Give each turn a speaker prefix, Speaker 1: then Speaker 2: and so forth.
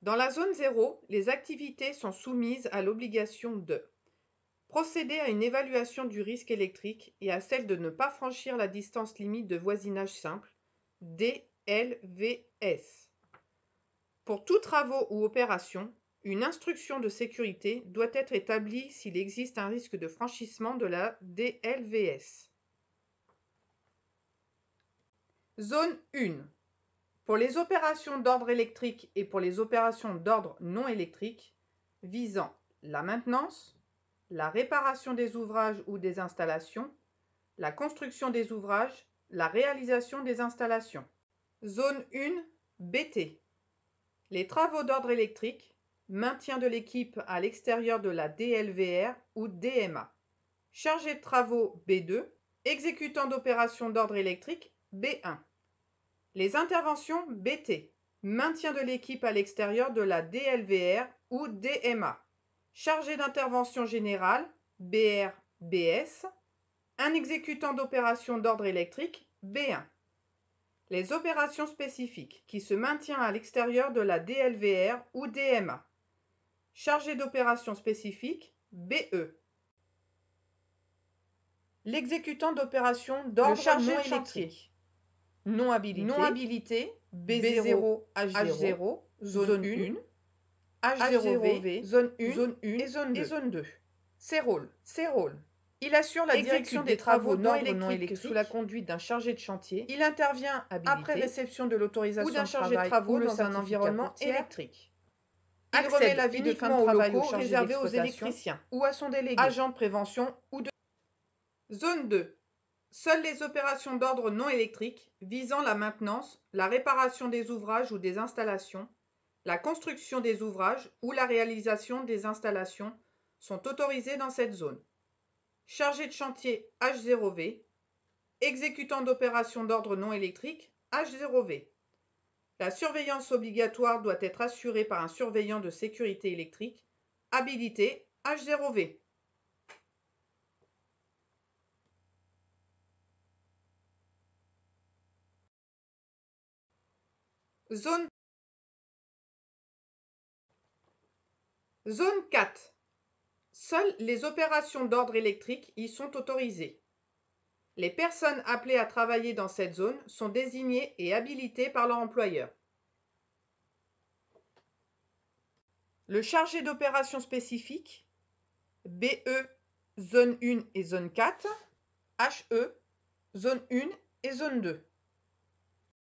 Speaker 1: Dans la zone 0, les activités sont soumises à l'obligation de procéder à une évaluation du risque électrique et à celle de ne pas franchir la distance limite de voisinage simple, DLVS. Pour tous travaux ou opérations, une instruction de sécurité doit être établie s'il existe un risque de franchissement de la DLVS. Zone 1. Pour les opérations d'ordre électrique et pour les opérations d'ordre non électrique visant la maintenance, la réparation des ouvrages ou des installations, la construction des ouvrages, la réalisation des installations. Zone 1 BT. Les travaux d'ordre électrique, maintien de l'équipe à l'extérieur de la DLVR ou DMA. Chargé de travaux B2, exécutant d'opérations d'ordre électrique B1. Les interventions BT, maintien de l'équipe à l'extérieur de la DLVR ou DMA. Chargé d'intervention générale BR-BS. Un exécutant d'opérations d'ordre électrique B1. Les opérations spécifiques qui se maintient à l'extérieur de la DLVR ou DMA. Chargé d'opérations spécifiques BE. L'exécutant d'opérations d'ordre non électrique. Non habilité, B0, H0, zone 1, H0V, zone 1 et zone 2. Ses rôles. Il assure la direction des travaux non électriques sous la conduite d'un chargé de chantier. Il intervient après réception de l'autorisation ou d'un chargé de travaux dans un environnement électrique. Il remet l'avis de fin de travail au chargé réservé aux électriciens ou à son délégué, agent de prévention ou de... Zone 2. Seules les opérations d'ordre non électrique visant la maintenance, la réparation des ouvrages ou des installations, la construction des ouvrages ou la réalisation des installations sont autorisées dans cette zone. Chargé de chantier H0V, exécutant d'opérations d'ordre non électrique H0V. La surveillance obligatoire doit être assurée par un surveillant de sécurité électrique habilité H0V. Zone 4. Seules les opérations d'ordre électrique y sont autorisées. Les personnes appelées à travailler dans cette zone sont désignées et habilitées par leur employeur. Le chargé d'opérations spécifiques, BE, zone 1 et zone 4, HE, zone 1 et zone 2.